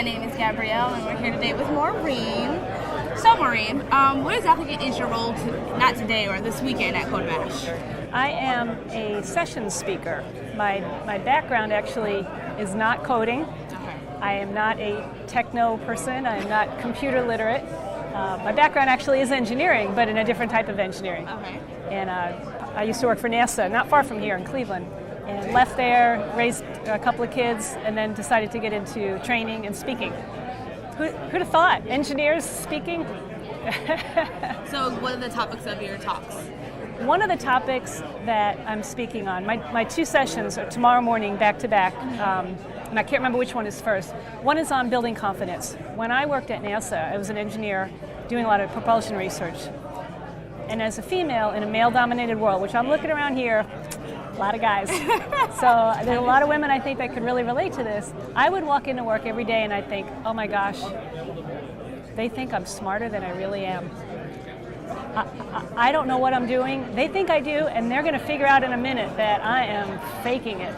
My name is Gabrielle, and we're here today with Maureen. So, Maureen, what exactly is your role not today or this weekend at CodeMash? I am a session speaker. My background actually is not coding. Okay. I am not a techno person. I am not computer literate. My background actually is engineering, but in a different type of engineering. Okay. And I used to work for NASA, not far from here in Cleveland. And left there, raised a couple of kids, and then decided to get into training and speaking. Who'd have thought? Engineers speaking? So what are the topics of your talks? One of the topics that I'm speaking on, my two sessions are tomorrow morning back to back, and I can't remember which one is first. One is on building confidence. When I worked at NASA, I was an engineer doing a lot of propulsion research. And as a female in a male-dominated world, which I'm looking around here, a lot of guys. So there's a lot of women I think that could really relate to this. I would walk into work every day and I'd think, oh my gosh, they think I'm smarter than I really am. I don't know what I'm doing. They think I do, and they're going to figure out in a minute that I am faking it.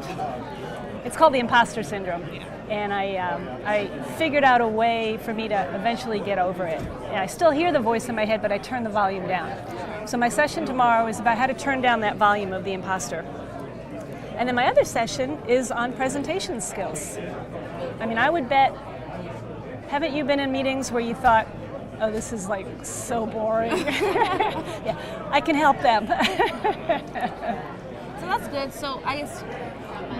It's called the Imposter Syndrome. And I figured out a way for me to eventually get over it. And I still hear the voice in my head, but I turn the volume down. So my session tomorrow is about how to turn down that volume of the imposter. And then my other session is on presentation skills. I mean, I would bet, haven't you been in meetings where you thought, oh, this is like so boring? Yeah, I can help them. So that's good. So I guess,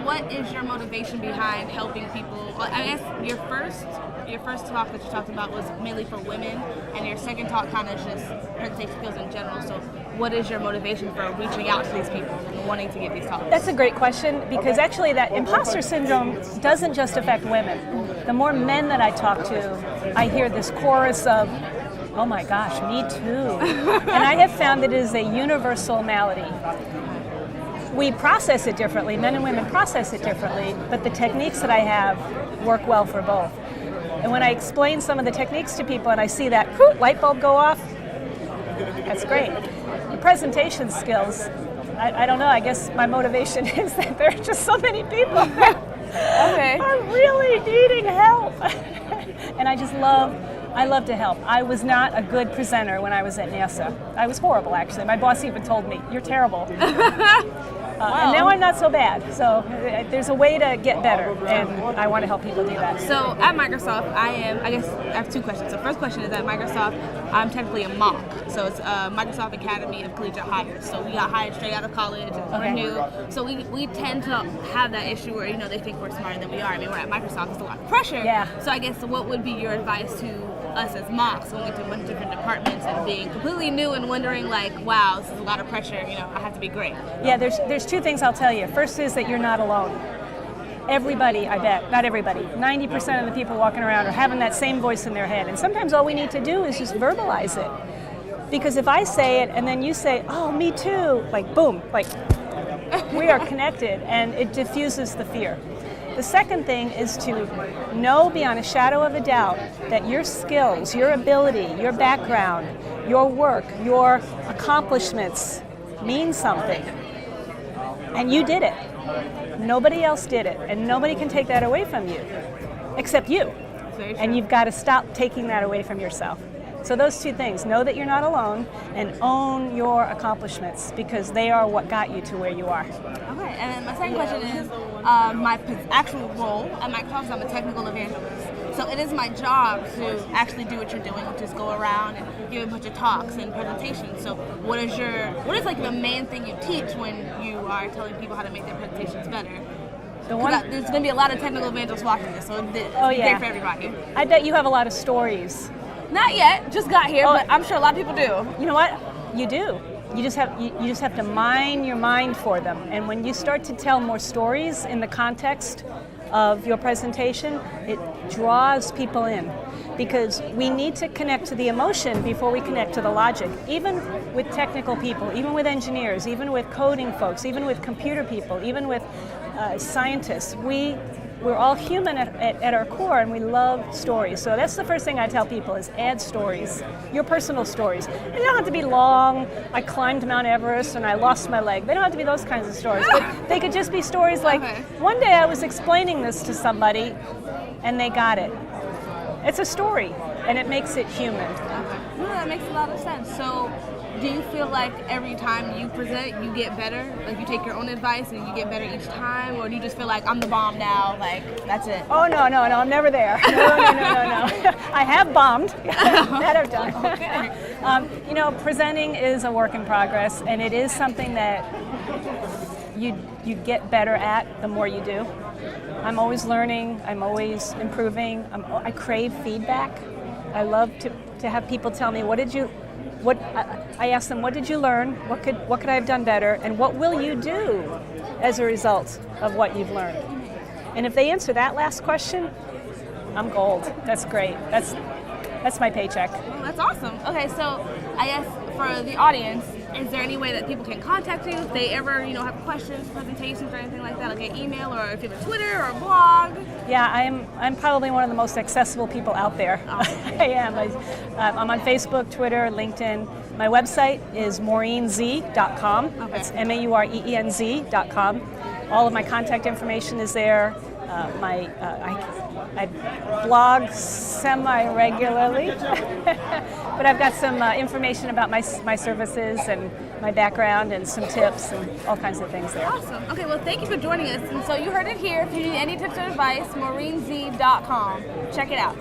what is your motivation behind helping people? I guess your first talk that you talked about was mainly for women, and your second talk kind of just presentation skills in general. So what is your motivation for reaching out to these people and wanting to give these talks? That's a great question, because actually that imposter syndrome doesn't just affect women. The more men that I talk to, I hear this chorus of, oh my gosh, me too. And I have found that it is a universal malady. We process it differently, men and women process it differently, but the techniques that I have work well for both. And when I explain some of the techniques to people and I see that light bulb go off, that's great. The presentation skills, I don't know, I guess my motivation is that there are just so many people that are really needing help. And I love to help. I was not a good presenter when I was at NASA. I was horrible, actually. My boss even told me, you're terrible. Wow. And now I'm not so bad. So there's a way to get better, and I want to help people do that. So at Microsoft, I have two questions. The first question is, at Microsoft, I'm technically a mock. So it's Microsoft Academy of Collegiate Hires. So we got hired straight out of college, and we're new. So we tend to have that issue where, they think we're smarter than we are. I mean, we're at Microsoft, it's a lot of pressure. Yeah. So I guess, what would be your advice to us as mocks going into a bunch of different departments and being completely new and wondering, like, wow, this is a lot of pressure, I have to be great? Yeah, there's two things I'll tell you. First is that you're not alone. Everybody, I bet, not everybody, 90% of the people walking around are having that same voice in their head. And sometimes all we need to do is just verbalize it. Because if I say it and then you say, oh, me too, like boom, like we are connected, and it diffuses the fear. The second thing is to know beyond a shadow of a doubt that your skills, your ability, your background, your work, your accomplishments mean something. And you did it. Nobody else did it. And nobody can take that away from you, except you. And you've got to stop taking that away from yourself. So those two things, know that you're not alone, and own your accomplishments, because they are what got you to where you are. Okay, and then my second question is, my actual role at Microsoft, I'm a technical evangelist. So it is my job to actually do what you're doing, which is go around and give a bunch of talks and presentations. So what is like the main thing you teach when you are telling people how to make their presentations better? There's going to be a lot of technical evangelists watching this, so it's great for everybody. I bet you have a lot of stories. Not yet, just got here, but I'm sure a lot of people do. You know what? You do. You just have to mine your mind for them. And when you start to tell more stories in the context of your presentation, it draws people in, because we need to connect to the emotion before we connect to the logic. Even with technical people, even with engineers, even with coding folks, even with computer people, even with scientists, we're all human at our core, and we love stories. So that's the first thing I tell people is add stories, your personal stories. They don't have to be long, I climbed Mount Everest and I lost my leg. They don't have to be those kinds of stories. But they could just be stories like, one day I was explaining this to somebody and they got it. It's a story, and it makes it human. Okay. No, that makes a lot of sense. So, do you feel like every time you present, you get better? Like you take your own advice and you get better each time? Or do you just feel like I'm the bomb now, like that's it? Oh, no, I'm never there. No. I have bombed. That I've done. Okay. Presenting is a work in progress, and it is something that you get better at the more you do. I'm always learning. I'm always improving. I crave feedback. I love to have people tell me, I ask them, what did you learn? What could I have done better? And what will you do as a result of what you've learned? And if they answer that last question, I'm gold. That's great. That's my paycheck. Well, that's awesome. Okay, so I guess for the audience, is there any way that people can contact you if they ever, have questions, presentations, or anything like that, like an email, or if you have a Twitter or a blog? Yeah, I'm probably one of the most accessible people out there. Awesome. I am. I'm on Facebook, Twitter, LinkedIn. My website is maureenz.com. Okay. That's MAUREENZ.com. All of my contact information is there. I blog semi-regularly, but I've got some information about my services and my background and some tips and all kinds of things there. Awesome. Okay, well, thank you for joining us. And so you heard it here. If you need any tips or advice, maureenz.com. Check it out.